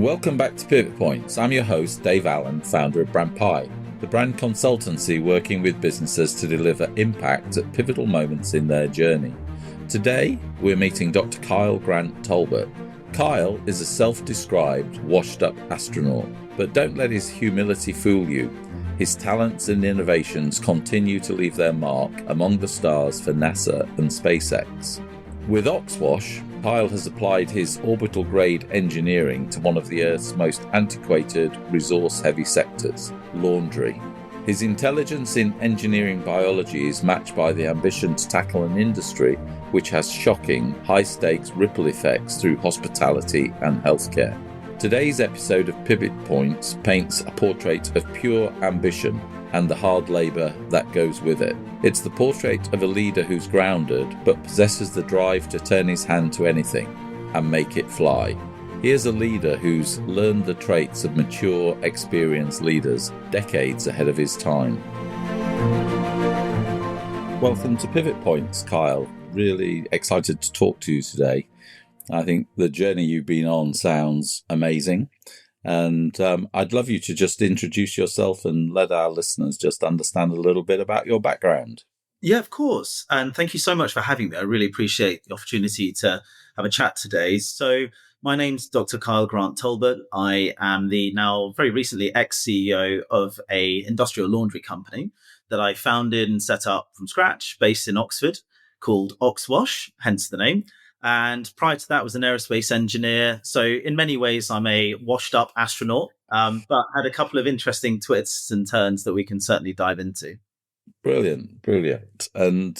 Welcome back to Pivot Points. I'm your host, Dave Allen, founder of Brand Pi, the brand consultancy working with businesses to deliver impact at pivotal moments in their journey. Today, we're meeting Dr. Kyle Grant-Talbot. Kyle is a self-described washed-up astronaut, but don't let his humility fool you. His talents and innovations continue to leave their mark among the stars for NASA and SpaceX. With OxWash, Kyle has applied his orbital-grade engineering to one of the Earth's most antiquated, resource-heavy sectors, laundry. His intelligence in engineering biology is matched by the ambition to tackle an industry which has shocking, high-stakes ripple effects through hospitality and healthcare. Today's episode of Pivot Points paints a portrait of pure ambition and the hard labour that goes with it. It's the portrait of a leader who's grounded but possesses the drive to turn his hand to anything and make it fly. Here's a leader who's learned the traits of mature, experienced leaders decades ahead of his time. Welcome to Pivot Points, Kyle. Really excited to talk to you today. I think the journey you've been on sounds amazing. And I'd love you to just introduce yourself and let our listeners just understand a little bit about your background. Yeah, of course. And thank you so much for having me. I really appreciate the opportunity to have a chat today. So my name's Dr. Kyle Grant-Talbot. I am the now very recently ex-CEO of a industrial laundry company that I founded and set up from scratch based in Oxford called OxWash, hence the name. And prior to that, I was an aerospace engineer. So in many ways, I'm a washed up astronaut, but had a couple of interesting twists and turns that we can certainly dive into. Brilliant. And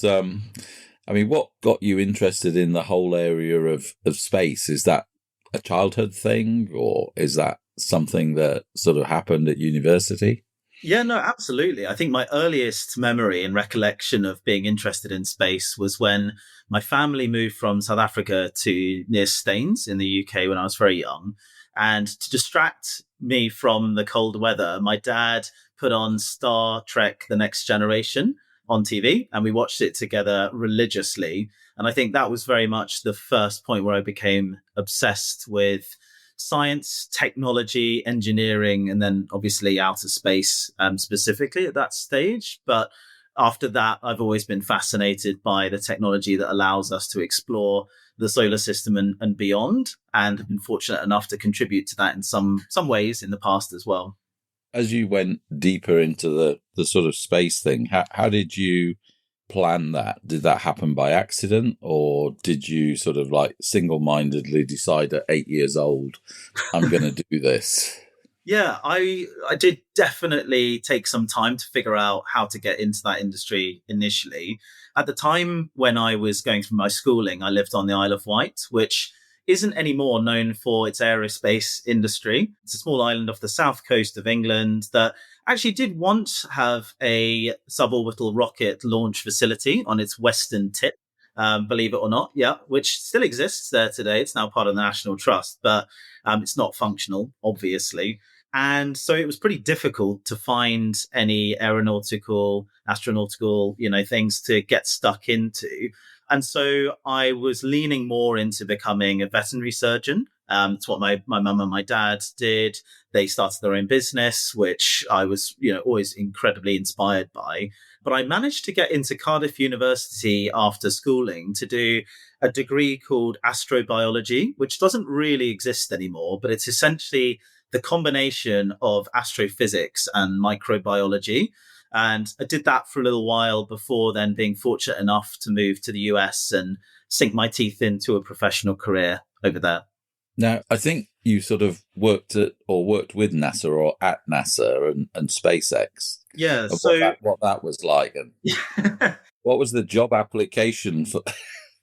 what got you interested in the whole area of space? Is that a childhood thing, or is that something that sort of happened at university? Yeah, no, absolutely. I think my earliest memory and recollection of being interested in space was when my family moved from South Africa to near Staines in the UK when I was very young. And to distract me from the cold weather, my dad put on Star Trek: The Next Generation on TV, and we watched it together religiously. And I think that was very much the first point where I became obsessed with science, technology, engineering, and then obviously outer space specifically at that stage. But after that, I've always been fascinated by the technology that allows us to explore the solar system and beyond, and have been fortunate enough to contribute to that in some ways in the past as well. As you went deeper into the sort of space thing, how did you plan that? Did that happen by accident, or did you sort of like single-mindedly decide at 8 years old, I'm going to do this? Yeah, I did definitely take some time to figure out how to get into that industry initially. At the time when I was going through my schooling, I lived on the Isle of Wight, which isn't anymore known for its aerospace industry. It's a small island off the south coast of England that actually did once have a suborbital rocket launch facility on its western tip, believe it or not. Yeah, which still exists there today. It's now part of the National Trust, but it's not functional, obviously. And so it was pretty difficult to find any aeronautical, astronautical, things to get stuck into. And so I was leaning more into becoming a veterinary surgeon. It's what my mum and my dad did. They started their own business, which I was, always incredibly inspired by. But I managed to get into Cardiff University after schooling to do a degree called astrobiology, which doesn't really exist anymore, but it's essentially the combination of astrophysics and microbiology. And I did that for a little while before then being fortunate enough to move to the US and sink my teeth into a professional career over there. Now, I think you sort of worked with NASA or at NASA and SpaceX. Yeah. So what that was like, and what was the job application for?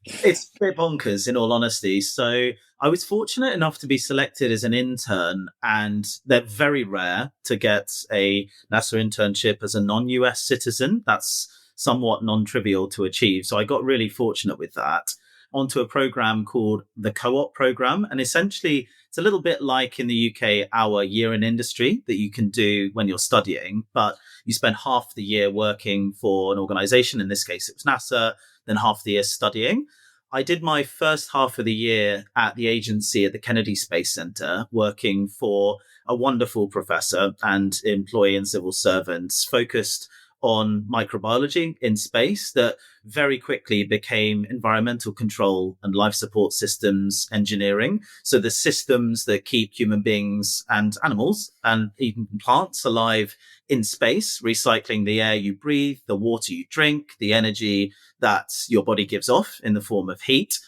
It's a bit bonkers, in all honesty. So I was fortunate enough to be selected as an intern, and they're very rare to get a NASA internship as a non-US citizen. That's somewhat non-trivial to achieve. So I got really fortunate with that. Onto a program called the Co-op program. And essentially, it's a little bit like in the UK, our year in industry that you can do when you're studying, but you spend half the year working for an organization. In this case, it was NASA, then half the year studying. I did my first half of the year at the agency at the Kennedy Space Center, working for a wonderful professor and employee and civil servants focused on microbiology in space that very quickly became environmental control and life support systems engineering. So the systems that keep human beings and animals and even plants alive in space, recycling the air you breathe, the water you drink, the energy that your body gives off in the form of heat.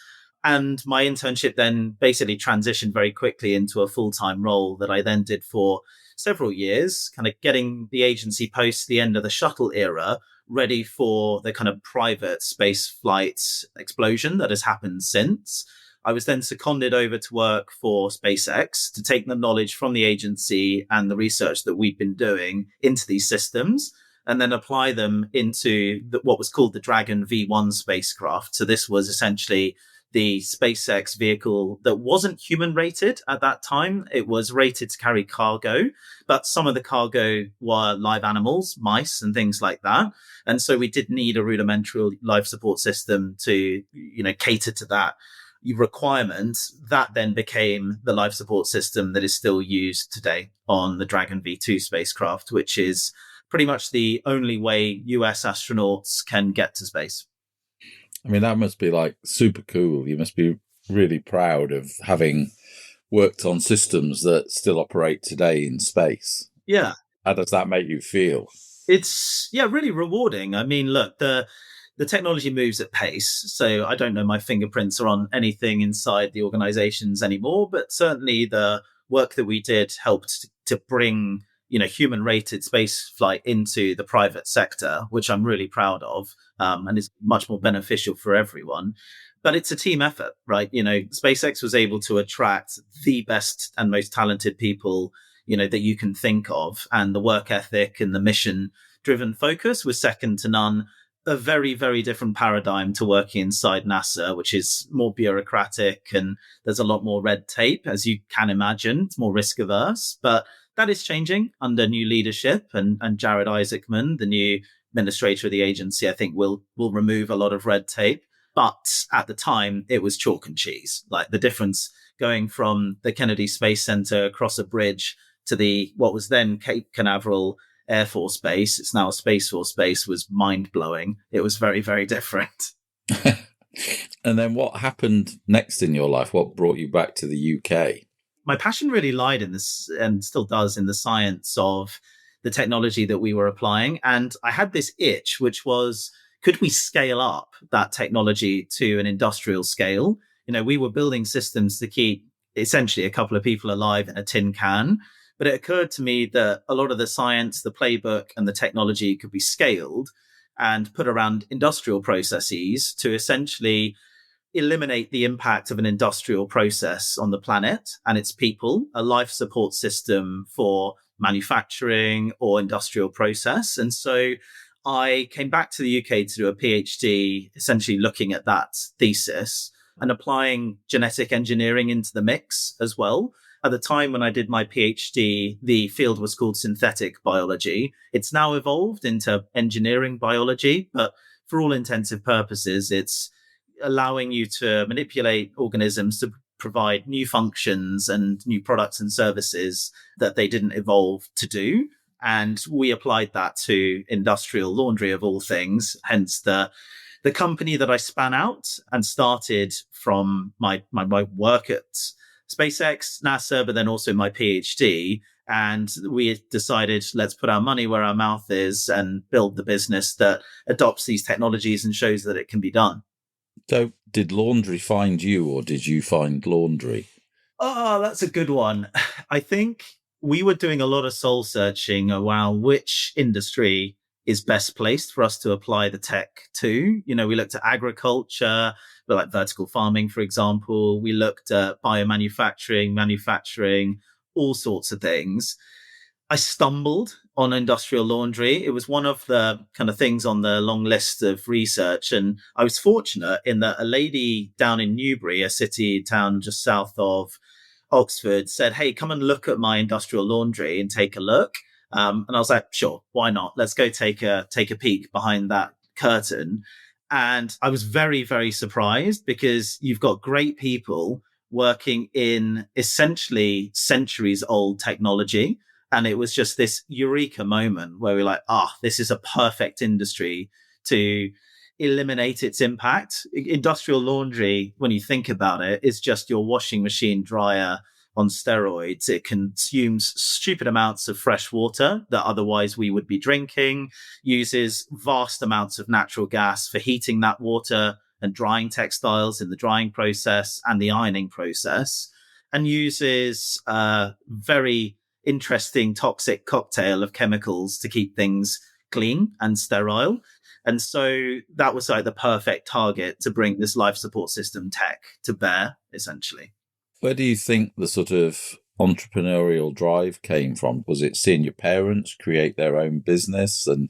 And my internship then basically transitioned very quickly into a full-time role that I then did for several years, kind of getting the agency post the end of the shuttle era ready for the kind of private space flight explosion that has happened since. I was then seconded over to work for SpaceX to take the knowledge from the agency and the research that we've been doing into these systems and then apply them into what was called the Dragon V1 spacecraft. So this was essentially the SpaceX vehicle that wasn't human rated at that time. It was rated to carry cargo, but some of the cargo were live animals, mice and things like that. And so we did need a rudimentary life support system to, cater to that requirement. That then became the life support system that is still used today on the Dragon V2 spacecraft, which is pretty much the only way US astronauts can get to space. I mean, that must be like super cool. You must be really proud of having worked on systems that still operate today in space. Yeah. How does that make you feel? It's, really rewarding. I mean, look, the technology moves at pace. So I don't know my fingerprints are on anything inside the organizations anymore, but certainly the work that we did helped to bring human rated space flight into the private sector, which I'm really proud of, and is much more beneficial for everyone. But it's a team effort, right? SpaceX was able to attract the best and most talented people, that you can think of. And the work ethic and the mission driven focus was second to none. A very, very different paradigm to working inside NASA, which is more bureaucratic and there's a lot more red tape, as you can imagine. It's more risk averse, but that is changing under new leadership, and Jared Isaacman, the new administrator of the agency, I think will remove a lot of red tape. But at the time, it was chalk and cheese. Like the difference going from the Kennedy Space Center across a bridge to what was then Cape Canaveral Air Force Base, it's now a Space Force Base, was mind-blowing. It was very, very different. And then what happened next in your life? What brought you back to the UK? My passion really lied in this, and still does, in the science of the technology that we were applying. And I had this itch, which was, could we scale up that technology to an industrial scale? We were building systems to keep essentially a couple of people alive in a tin can. But it occurred to me that a lot of the science, the playbook, and the technology could be scaled and put around industrial processes to essentially eliminate the impact of an industrial process on the planet and its people, a life support system for manufacturing or industrial process. And so I came back to the UK to do a PhD, essentially looking at that thesis and applying genetic engineering into the mix as well. At the time when I did my PhD, the field was called synthetic biology. It's now evolved into engineering biology, but for all intensive purposes, it's allowing you to manipulate organisms to provide new functions and new products and services that they didn't evolve to do. And we applied that to industrial laundry of all things, hence the company that I span out and started from my work at SpaceX, NASA, but then also my PhD. And we decided, let's put our money where our mouth is and build the business that adopts these technologies and shows that it can be done. So did laundry find you, or did you find laundry? Oh, that's a good one. I think we were doing a lot of soul searching around which industry is best placed for us to apply the tech to. We looked at agriculture, but like vertical farming, for example. We looked at biomanufacturing, manufacturing, all sorts of things. I stumbled on industrial laundry. It was one of the kind of things on the long list of research. And I was fortunate in that a lady down in Newbury, a city town just south of Oxford, said, hey, come and look at my industrial laundry and take a look. And I was like, sure, why not? Let's go take a peek behind that curtain. And I was very, very surprised because you've got great people working in essentially centuries old technology. And it was just this eureka moment where we're like, this is a perfect industry to eliminate its impact. Industrial laundry, when you think about it, is just your washing machine dryer on steroids. It consumes stupid amounts of fresh water that otherwise we would be drinking, uses vast amounts of natural gas for heating that water and drying textiles in the drying process and the ironing process, and uses a very interesting toxic cocktail of chemicals to keep things clean and sterile. And so that was like the perfect target to bring this life support system tech to bear, essentially. Where do you think the sort of entrepreneurial drive came from? Was it seeing your parents create their own business and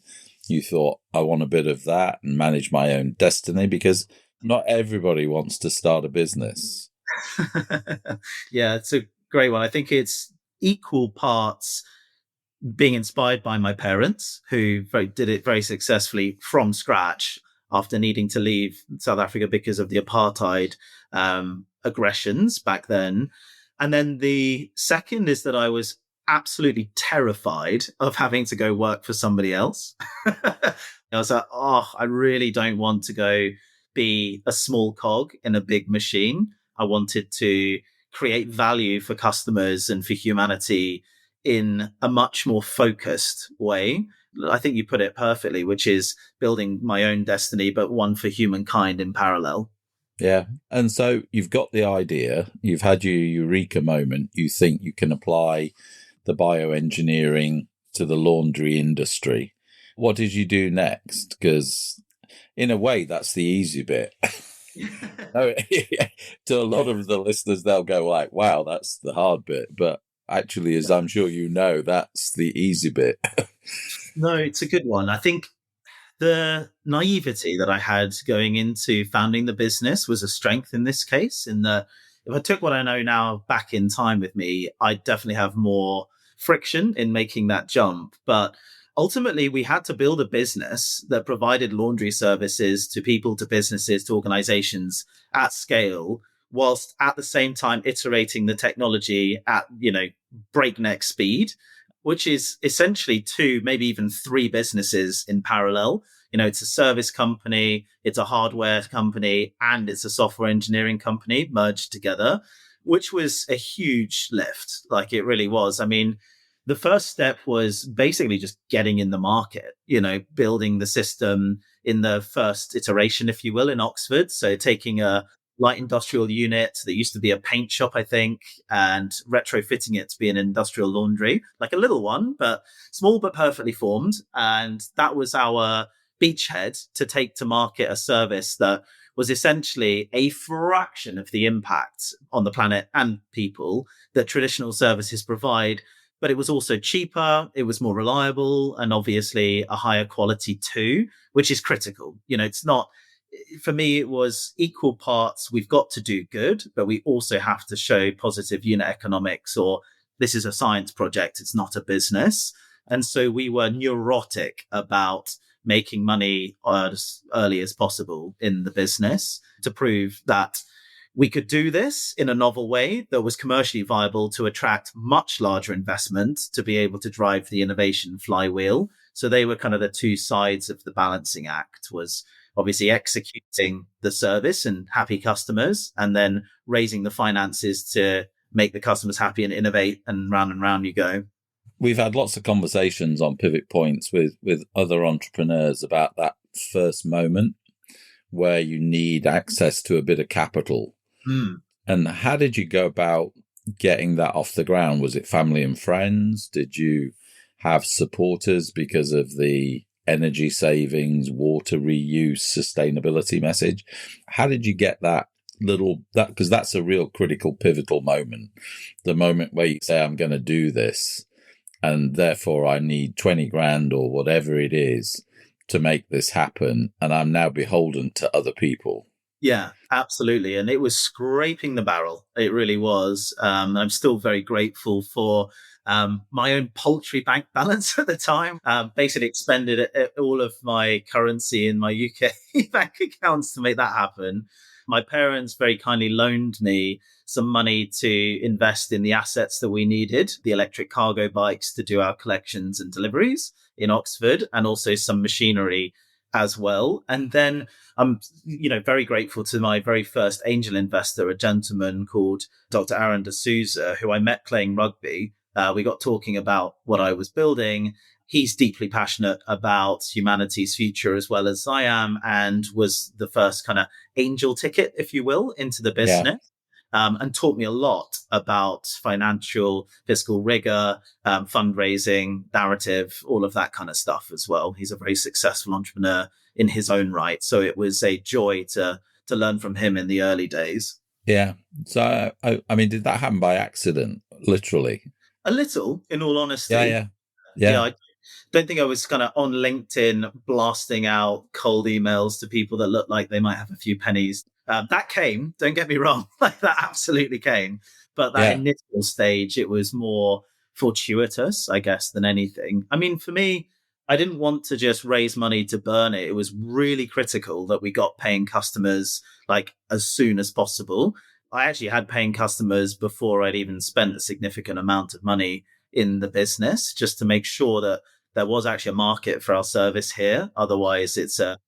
you thought, I want a bit of that and manage my own destiny? Because not everybody wants to start a business. Yeah, it's a great one. I think it's equal parts being inspired by my parents, who did it very successfully from scratch after needing to leave South Africa because of the apartheid aggressions back then. And then the second is that I was absolutely terrified of having to go work for somebody else. I was like, I really don't want to go be a small cog in a big machine. I wanted to create value for customers and for humanity in a much more focused way. I think you put it perfectly, which is building my own destiny, but one for humankind in parallel. Yeah. And so you've got the idea, you've had your eureka moment, you think you can apply the bioengineering to the laundry industry. What did you do next? Because in a way, that's the easy bit. To a lot of the listeners, they'll go like, wow, that's the hard bit. But actually, as I'm sure you know, that's the easy bit. No, it's a good one. I think the naivety that I had going into founding the business was a strength in this case, in that if I took what I know now back in time with me, I'd definitely have more friction in making that jump. But ultimately, we had to build a business that provided laundry services to people, to businesses, to organizations at scale, whilst at the same time iterating the technology at, breakneck speed, which is essentially 2, maybe even 3 businesses in parallel. It's a service company, it's a hardware company, and it's a software engineering company merged together, which was a huge lift. Like, it really was. I mean, the first step was basically just getting in the market, building the system in the first iteration, if you will, in Oxford. So taking a light industrial unit that used to be a paint shop, I think, and retrofitting it to be an industrial laundry, like a little one, but small, but perfectly formed. And that was our beachhead to take to market a service that was essentially a fraction of the impact on the planet and people that traditional services provide. But it was also cheaper, it was more reliable, and obviously a higher quality too, which is critical. It's not, for me, it was equal parts. We've got to do good, but we also have to show positive unit economics, or this is a science project, it's not a business. And so we were neurotic about making money as early as possible in the business to prove that we could do this in a novel way that was commercially viable to attract much larger investment to be able to drive the innovation flywheel. So they were kind of the 2 sides of the balancing act, was obviously executing the service and happy customers, and then raising the finances to make the customers happy and innovate, and round you go. We've had lots of conversations on Pivot Points with other entrepreneurs about that first moment where you need access to a bit of capital. And how did you go about getting that off the ground? Was it family and friends? Did you have supporters because of the energy savings, water reuse, sustainability message? How did you get that because that's a real critical pivotal moment, the moment where you say, I'm going to do this, and therefore I need 20 grand or whatever it is to make this happen, and I'm now beholden to other people. Yeah, absolutely. And it was scraping the barrel. It really was. I'm still very grateful for my own paltry bank balance at the time. Basically expended all of my currency in my UK bank accounts to make that happen. My parents very kindly loaned me some money to invest in the assets that we needed, the electric cargo bikes to do our collections and deliveries in Oxford, and also some machinery as well. And then I'm, very grateful to my very first angel investor, a gentleman called Dr. Aaron D'Souza, who I met playing rugby. We got talking about what I was building. He's deeply passionate about humanity's future as well as I am, and was the first kind of angel ticket, if you will, into the Yeah. business. And taught me a lot about financial, fiscal rigor, fundraising, narrative, all of that kind of stuff as well. He's a very successful entrepreneur in his own right. So it was a joy to learn from him in the early days. Yeah. So, I mean, did that happen by accident, literally? A little, in all Yeah, honesty. yeah. Yeah, Yeah. I don't think I was kind of on LinkedIn blasting out cold emails to people that looked like they might have a few pennies. That came, don't get me wrong, like that absolutely came. But that Yeah. initial stage, it was more fortuitous, I guess, than anything. I mean, for me, I didn't want to just raise money to burn it. It was really critical that we got paying customers like as soon as possible. I actually had paying customers before I'd even spent a significant amount of money in the business, just to make sure that there was actually a market for our service here. Otherwise, it's a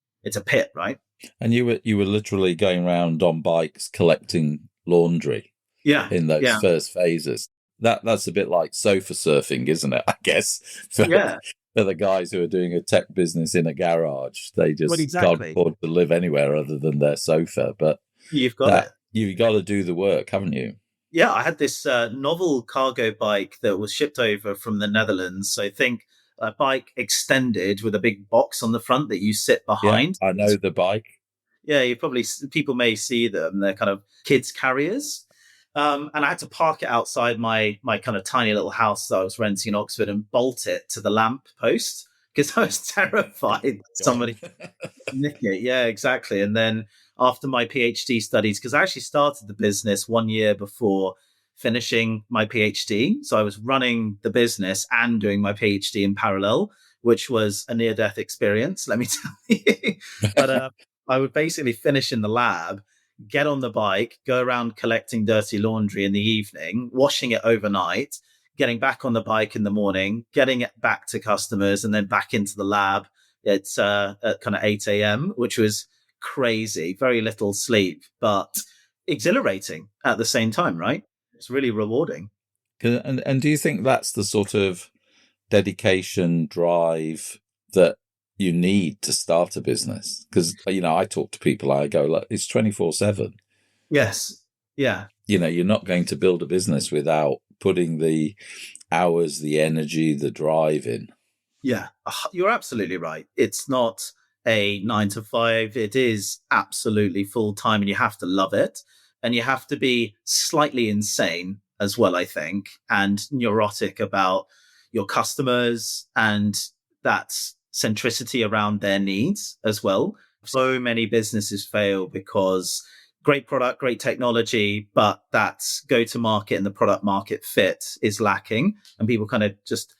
pit, right? And you were literally going around on bikes collecting laundry Yeah, in those yeah, first phases. That's a bit like sofa surfing, isn't it? I guess for, yeah. for the guys who are doing a tech business in a garage, they Well, just can't exactly. afford to live anywhere other than their sofa. But You've got that it. you got to do the work, haven't you? Yeah, I had this novel cargo bike that was shipped over from the Netherlands. So think a bike extended with a big box on the front that you sit Yeah, behind. I know the bike. Yeah, you probably people may see them. They're kind of kids carriers. And I had to park it outside my kind of tiny little house that I was renting in Oxford and bolt it to the lamp post because I was terrified that God. somebody nick it. Yeah, exactly. And then after my PhD studies, because I actually started the business 1 year before finishing my PhD. So I was running the business and doing my PhD in parallel, which was a near death experience, let me tell you. But I would basically finish in the lab, get on the bike, go around collecting dirty laundry in the evening, washing it overnight, getting back on the bike in the morning, getting it back to customers, and then back into the lab. It's at kind of 8 a.m., which was crazy, very little sleep, but exhilarating at the same time, right? It's really rewarding. And do you think that's the sort of dedication, drive that you need to start a business? Because I talk to people, I go, like, it's 24/7. Yes. Yeah. You're not going to build a business without putting the hours, the energy, the drive in. Yeah. You're absolutely right. It's not a 9 to 5. It is absolutely full time and you have to love it. And you have to be slightly insane as well, I think, and neurotic about your customers and that centricity around their needs as well. So many businesses fail because great product, great technology, but that go to market and the product market fit is lacking. And people kind of just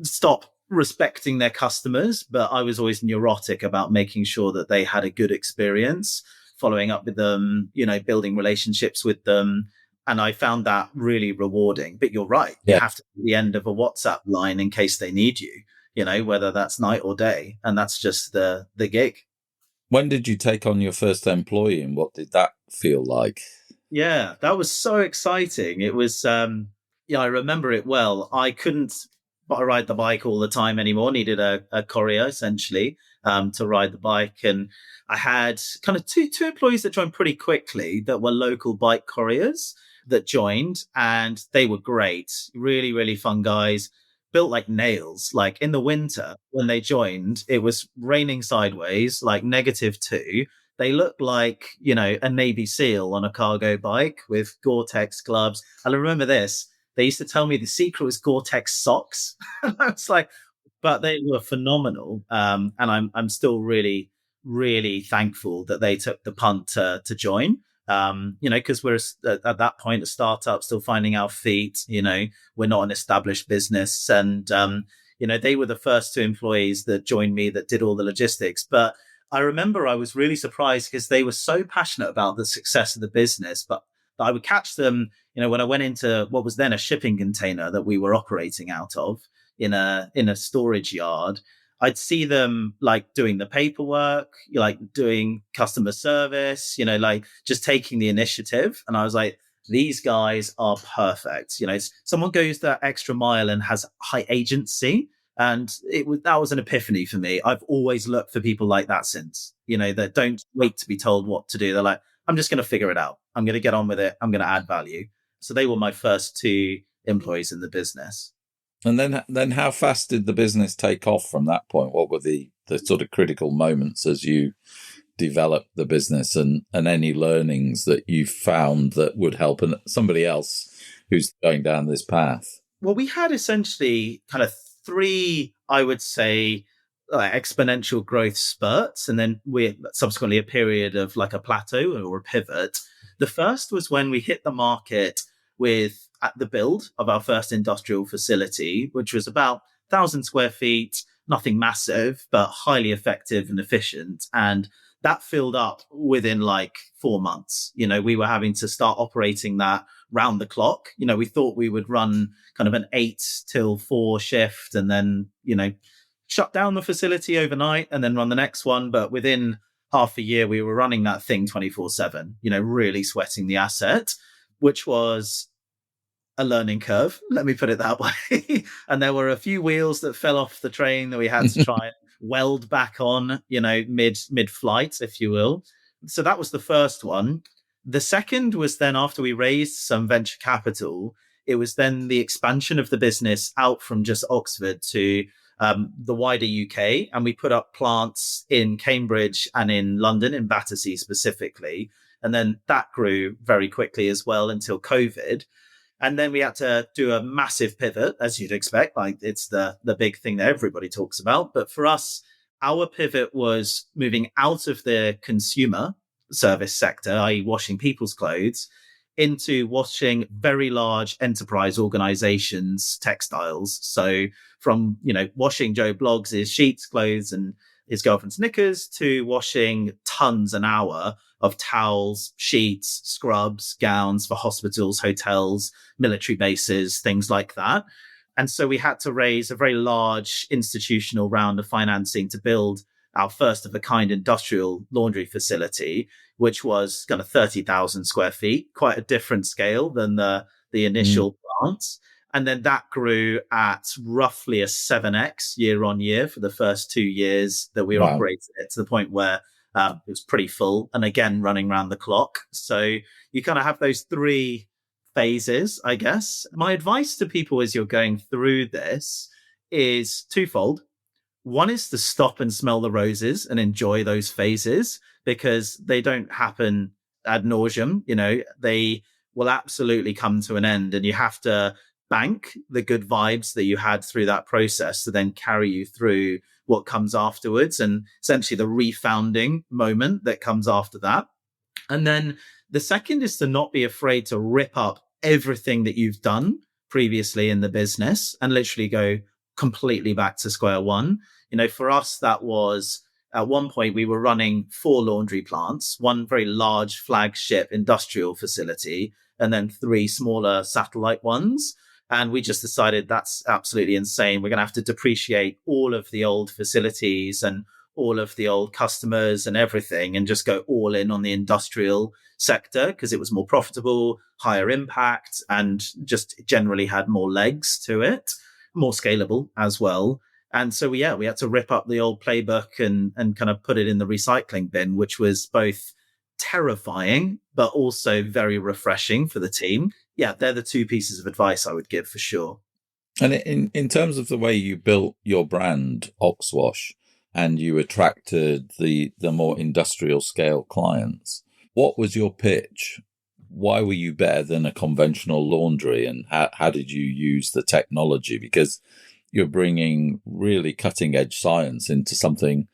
stop respecting their customers. But I was always neurotic about making sure that they had a good experience, following up with them, building relationships with them. And I found that really rewarding. But you're right. You Yeah. have to be the end of a WhatsApp line in case they need you, whether that's night or day. And that's just the gig. When did you take on your first employee and what did that feel like? Yeah, that was so exciting. It was, I remember it well. I couldn't ride the bike all the time anymore. Needed a courier essentially to ride the bike, and I had kind of two employees that joined pretty quickly that were local bike couriers that joined, and they were great, really really fun guys. Built like nails. Like in the winter when they joined, it was raining sideways, like -2. They look like, a Navy SEAL on a cargo bike with Gore-Tex gloves. And I remember this. They used to tell me the secret was Gore-Tex socks. And I was like, but they were phenomenal. And I'm still really, really thankful that they took the punt to join. Because we're at that point a startup, still finding our feet. We're not an established business, and they were the first two employees that joined me that did all the logistics. But I remember I was really surprised because they were so passionate about the success of the business, but I would catch them, when I went into what was then a shipping container that we were operating out of in a storage yard. I'd see them like doing the paperwork, like doing customer service, like just taking the initiative. And I was like, these guys are perfect. Someone goes that extra mile and has high agency. And that was an epiphany for me. I've always looked for people like that since, that don't wait to be told what to do. They're like, I'm just going to figure it out. I'm going to get on with it. I'm going to add value. So they were my first two employees in the business. And then how fast did the business take off from that point? What were the sort of critical moments as you developed the business, and any learnings that you found that would help somebody else who's going down this path? Well, we had essentially kind of three, I would say, exponential growth spurts, and then we subsequently a period of like a plateau or a pivot. The first was when we hit the market at the build of our first industrial facility, which was about 1,000 square feet, nothing massive, but highly effective and efficient. And that filled up within like 4 months. We were having to start operating that round the clock. We thought we would run kind of an 8 till 4 shift and then, shut down the facility overnight and then run the next one. But within half a year, we were running that thing 24/7, really sweating the asset, which was a learning curve, let me put it that way. And there were a few wheels that fell off the train that we had to try and weld back on, mid-flight, if you will. So that was the first one. The second was then after we raised some venture capital, it was then the expansion of the business out from just Oxford to the wider UK. And we put up plants in Cambridge and in London, in Battersea specifically. And then that grew very quickly as well until COVID. And then we had to do a massive pivot, as you'd expect. Like it's the big thing that everybody talks about. But for us, our pivot was moving out of the consumer service sector, i.e. washing people's clothes, into washing very large enterprise organizations' textiles. So from, washing Joe Bloggs' sheets, clothes, and his girlfriend's knickers to washing tons an hour of towels, sheets, scrubs, gowns for hospitals, hotels, military bases, things like that. And so we had to raise a very large institutional round of financing to build our first of a kind industrial laundry facility, which was kind of 30,000 square feet, quite a different scale than the initial plants. And then that grew at roughly a 7x year on year for the first 2 years that we were operating it, to the point where it was pretty full and again running around the clock. So you kind of have those three phases, I guess. My advice to people as you're going through this is twofold. One is to stop and smell the roses and enjoy those phases, because they don't happen ad nauseum. They will absolutely come to an end, and you have to bank the good vibes that you had through that process to then carry you through what comes afterwards, and essentially the refounding moment that comes after that. And then the second is to not be afraid to rip up everything that you've done previously in the business and literally go completely back to square one. For us, that was at one point we were running 4 laundry plants, one very large flagship industrial facility, and then 3 smaller satellite ones. And we just decided that's absolutely insane. We're going to have to depreciate all of the old facilities and all of the old customers and everything, and just go all in on the industrial sector because it was more profitable, higher impact, and just generally had more legs to it, more scalable as well. And so, we had to rip up the old playbook and kind of put it in the recycling bin, which was both terrifying, but also very refreshing for the team. Yeah, they're the 2 pieces of advice I would give for sure. And in terms of the way you built your brand, OxWash, and you attracted the more industrial scale clients, what was your pitch? Why were you better than a conventional laundry, and how did you use the technology? Because you're bringing really cutting edge science into something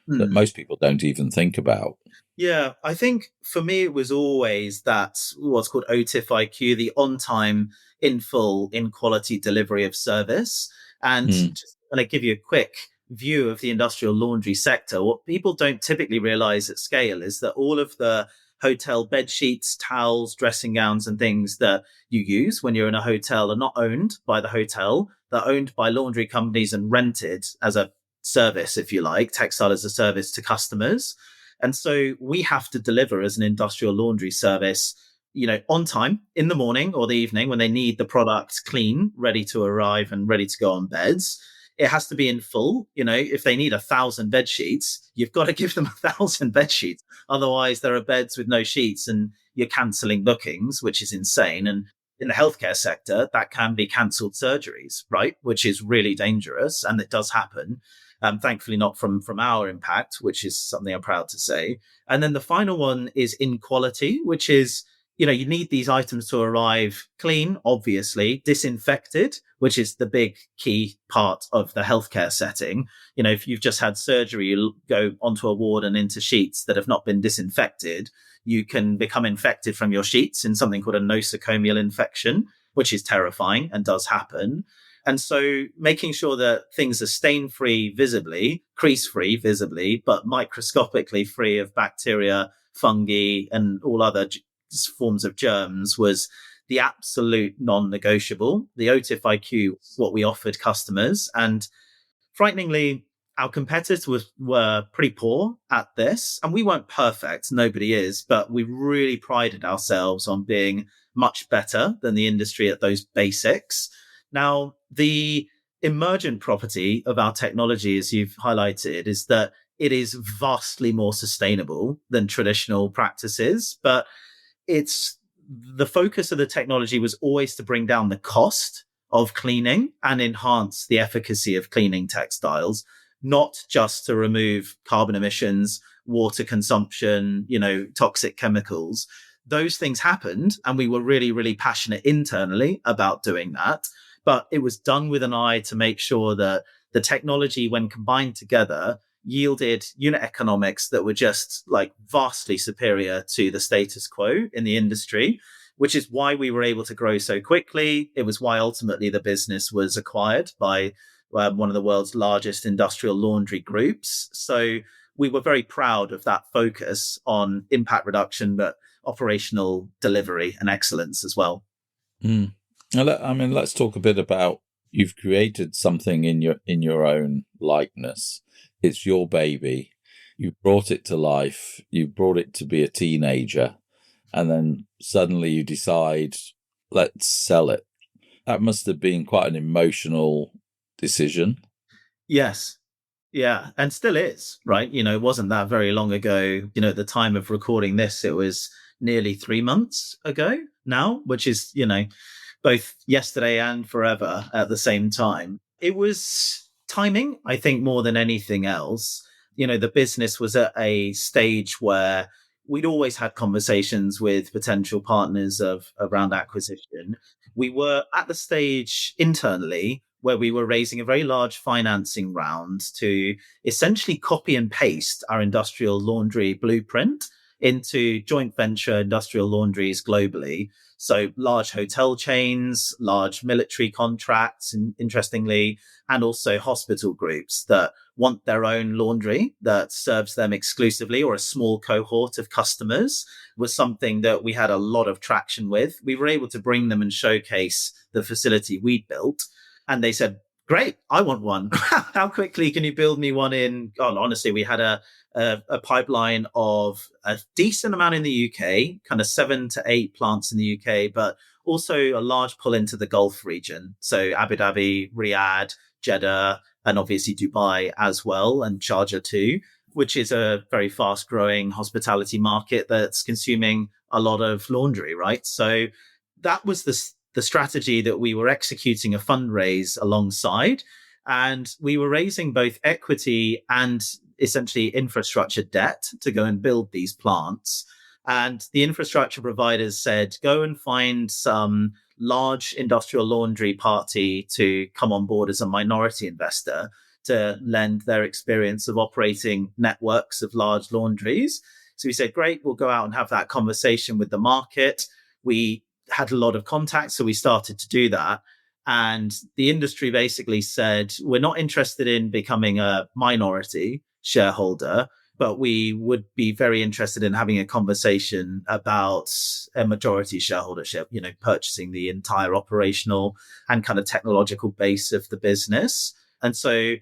that most people don't even think about. Yeah, I think for me, it was always that what's called OTIF IQ, the on time, in full, in quality delivery of service. And just going to give you a quick view of the industrial laundry sector, what people don't typically realize at scale is that all of the hotel bed sheets, towels, dressing gowns, and things that you use when you're in a hotel are not owned by the hotel. They're owned by laundry companies and rented as a service, if you like, textile as a service to customers. And so we have to deliver as an industrial laundry service, on time in the morning or the evening when they need the product clean, ready to arrive and ready to go on beds. It has to be in full. If they need 1,000 bed sheets, you've got to give them 1,000 bed sheets. Otherwise, there are beds with no sheets and you're cancelling bookings, which is insane. And in the healthcare sector, that can be cancelled surgeries, right? Which is really dangerous. And it does happen. Thankfully, not from our impact, which is something I'm proud to say. And then the final one is inequality, which is, you need these items to arrive clean, obviously, disinfected, which is the big key part of the healthcare setting. If you've just had surgery, you go onto a ward and into sheets that have not been disinfected, you can become infected from your sheets in something called a nosocomial infection, which is terrifying and does happen. And so making sure that things are stain-free visibly, crease-free visibly, but microscopically free of bacteria, fungi, and all other forms of germs was the absolute non-negotiable. The OTIF IQ, what we offered customers. And frighteningly, our competitors were pretty poor at this. And we weren't perfect. Nobody is. But we really prided ourselves on being much better than the industry at those basics. Now, the emergent property of our technology, as you've highlighted, is that it is vastly more sustainable than traditional practices. But the focus of the technology was always to bring down the cost of cleaning and enhance the efficacy of cleaning textiles, not just to remove carbon emissions, water consumption, toxic chemicals. Those things happened, and we were really, really passionate internally about doing that. But it was done with an eye to make sure that the technology, when combined together, yielded unit economics that were just vastly superior to the status quo in the industry, which is why we were able to grow so quickly. It was why ultimately the business was acquired by one of the world's largest industrial laundry groups. So we were very proud of that focus on impact reduction, but operational delivery and excellence as well. Let's talk a bit about, you've created something in your own likeness. It's your baby. You brought it to life. You brought it to be a teenager. And then suddenly you decide, let's sell it. That must have been quite an emotional decision. Yes. Yeah. And still is, right? It wasn't that very long ago. At the time of recording this, it was nearly 3 months ago now, which is, both yesterday and forever at the same time. It was timing, I think, more than anything else. The business was at a stage where we'd always had conversations with potential partners around acquisition. We were at the stage internally where we were raising a very large financing round to essentially copy and paste our industrial laundry blueprint into joint venture industrial laundries globally. So large hotel chains, large military contracts, and interestingly, and also hospital groups that want their own laundry that serves them exclusively, or a small cohort of customers, was something that we had a lot of traction with. We were able to bring them and showcase the facility we'd built. And they said, great, I want one. How quickly can you build me one in? Oh, honestly, we had a pipeline of a decent amount in the UK, kind of 7 to 8 plants in the UK, but also a large pull into the Gulf region. So Abu Dhabi, Riyadh, Jeddah, and obviously Dubai as well, and Sharjah too, which is a very fast growing hospitality market that's consuming a lot of laundry, right? So that was the strategy that we were executing a fundraise alongside. And we were raising both equity and essentially infrastructure debt to go and build these plants. And the infrastructure providers said, go and find some large industrial laundry party to come on board as a minority investor to lend their experience of operating networks of large laundries. So we said, great, we'll go out and have that conversation with the market. We had a lot of contacts, so we started to do that. And the industry basically said, we're not interested in becoming a minority shareholder, but we would be very interested in having a conversation about a majority shareholdership, purchasing the entire operational and kind of technological base of the business. And so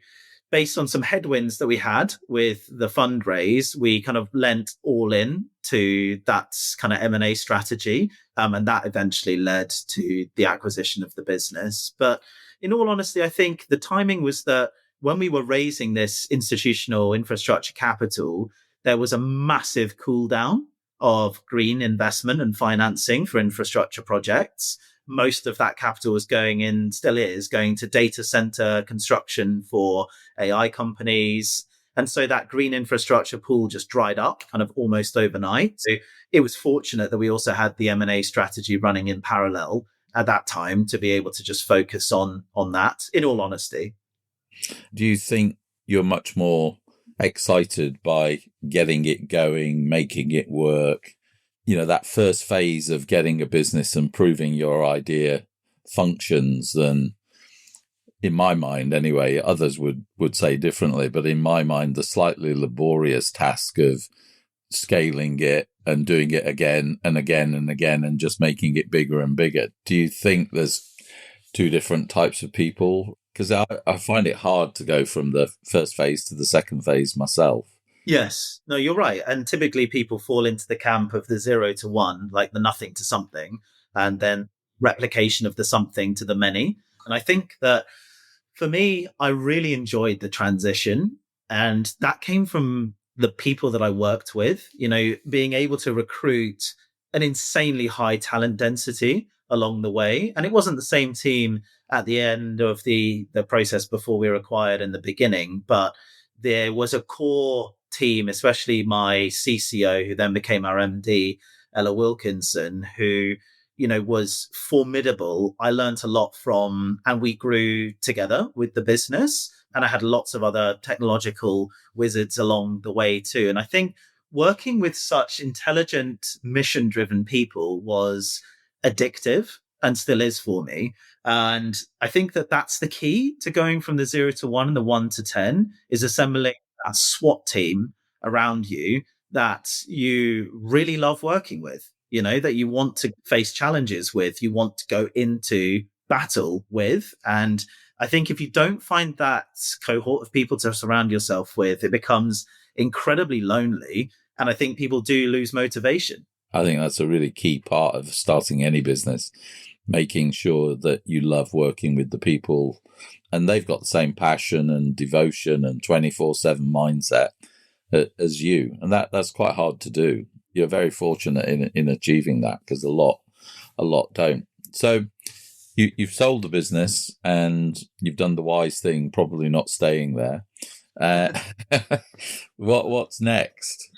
based on some headwinds that we had with the fundraise, we kind of lent all in to that kind of M&A strategy. And that eventually led to the acquisition of the business. But in all honesty, I think the timing was that when we were raising this institutional infrastructure capital, there was a massive cool down of green investment and financing for infrastructure projects. Most of that capital was still is going to data center construction for AI companies. And so that green infrastructure pool just dried up kind of almost overnight. So it was fortunate that we also had the M&A strategy running in parallel at that time to be able to just focus on that, in all honesty. Do you think you're much more excited by getting it going, making it work? That first phase of getting a business and proving your idea functions than, in my mind anyway, others would say differently, but in my mind, the slightly laborious task of scaling it and doing it again and again and again and just making it bigger and bigger. Do you think there's two different types of people? Because I find it hard to go from the first phase to the second phase myself. Yes, no, you're right. And typically people fall into the camp of the 0 to 1, like the nothing to something, and then replication of the something to the many. And I think that for me, I really enjoyed the transition. And that came from the people that I worked with, being able to recruit an insanely high talent density along the way. And it wasn't the same team at the end of the process before we were acquired in the beginning, but there was a core team, especially my CCO, who then became our MD, Ella Wilkinson, who, was formidable. I learned a lot from, and we grew together with the business. And I had lots of other technological wizards along the way too. And I think working with such intelligent, mission-driven people was addictive and still is for me. And I think that that's the key to going from the 0 to 1 and the 1 to 10 is assembling a SWAT team around you that you really love working with, that you want to face challenges with, you want to go into battle with. And I think if you don't find that cohort of people to surround yourself with, it becomes incredibly lonely. And I think people do lose motivation. I think that's a really key part of starting any business, making sure that you love working with the people and they've got the same passion and devotion and 24/7 mindset as you. And that's quite hard to do. You're very fortunate in achieving that because a lot don't. So you've sold the business and you've done the wise thing, probably not staying there. What's next?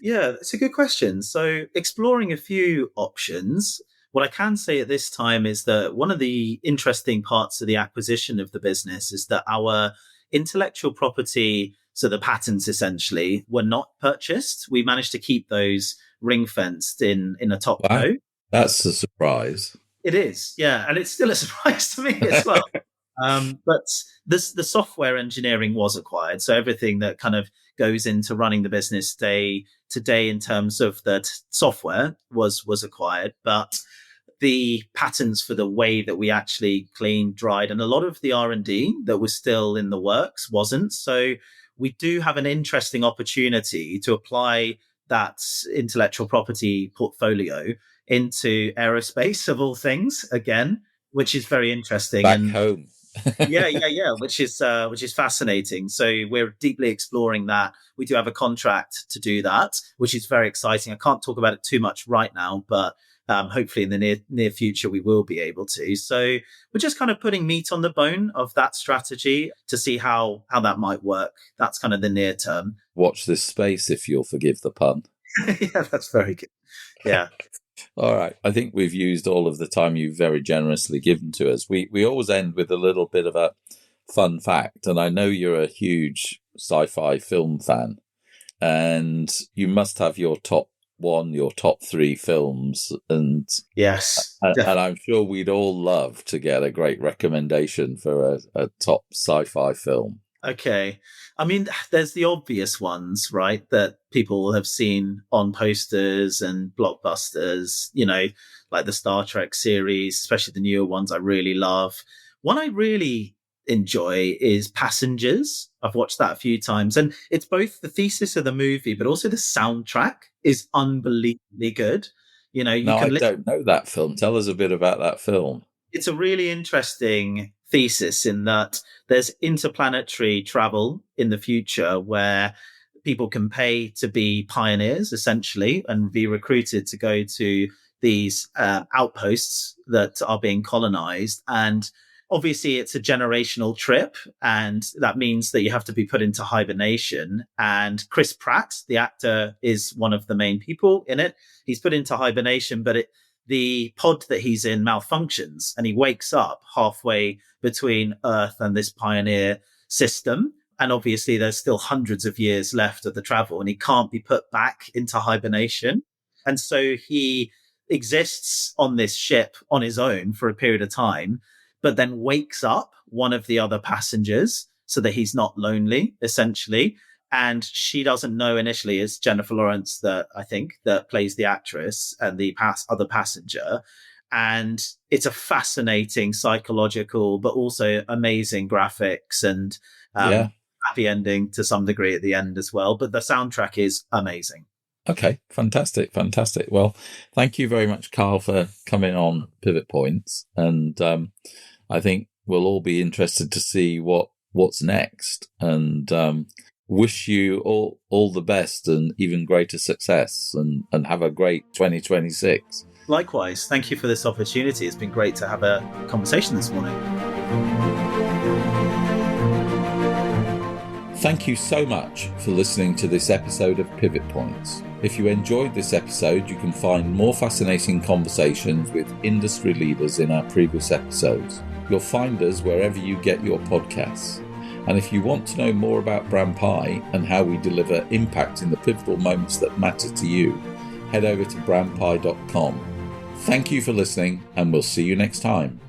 Yeah, it's a good question. So exploring a few options. What I can say at this time is that one of the interesting parts of the acquisition of the business is that our intellectual property, so the patents essentially, were not purchased. We managed to keep those ring-fenced in a top co. That's a surprise. It is, yeah. And it's still a surprise to me as well. But the software engineering was acquired. So everything that kind of goes into running the business today in terms of the software was acquired. But the patents for the way that we actually cleaned, dried, and a lot of the R&D that was still in the works wasn't. So we do have an interesting opportunity to apply that intellectual property portfolio into aerospace, of all things, again, which is very interesting. Back home. yeah, which is fascinating. So we're deeply exploring that. We do have a contract to do that, which is very exciting. I can't talk about it too much right now, but hopefully in the near future we will be able to. So we're just kind of putting meat on the bone of that strategy to see how that might work. That's kind of the near term. Watch this space, if you'll forgive the pun. Yeah, that's very good. Yeah. All right. I think we've used all of the time you've very generously given to us. We always end with a little bit of a fun fact, and I know you're a huge sci-fi film fan, and you must have your top your top 3 films, and Yes, and I'm sure we'd all love to get a great recommendation for a top sci-fi film. Okay. I mean, there's the obvious ones, right, that people have seen on posters and blockbusters, like the Star Trek series, especially the newer ones I really love. One I really enjoy is Passengers. I've watched that a few times, and it's both the thesis of the movie, but also the soundtrack is unbelievably good. You No, I can listen. don't know that film. Tell us a bit about that film. It's a really interesting thesis in that there's interplanetary travel in the future where people can pay to be pioneers, essentially, and be recruited to go to these outposts that are being colonized. And obviously, it's a generational trip, and that means that you have to be put into hibernation. And Chris Pratt, the actor, is one of the main people in it. He's put into hibernation, but the pod that he's in malfunctions, and he wakes up halfway between Earth and this pioneer system. And obviously, there's still hundreds of years left of the travel, and he can't be put back into hibernation. And so he exists on this ship on his own for a period of time, but then wakes up one of the other passengers so that he's not lonely, essentially. And she doesn't know initially, is Jennifer Lawrence, that plays the actress, and the other passenger. And it's a fascinating psychological, but also amazing graphics and happy ending to some degree at the end as well. But the soundtrack is amazing. Okay, fantastic. Well, thank you very much, Kyle, for coming on Pivot Points. And I think we'll all be interested to see what's next. And wish you all the best and even greater success, and have a great 2026. Likewise, thank you for this opportunity. It's been great to have a conversation this morning. Thank you so much for listening to this episode of Pivot Points. If you enjoyed this episode, you can find more fascinating conversations with industry leaders in our previous episodes. You'll find us wherever you get your podcasts. And if you want to know more about Brand Pi and how we deliver impact in the pivotal moments that matter to you, head over to brandpi.com. Thank you for listening, and we'll see you next time.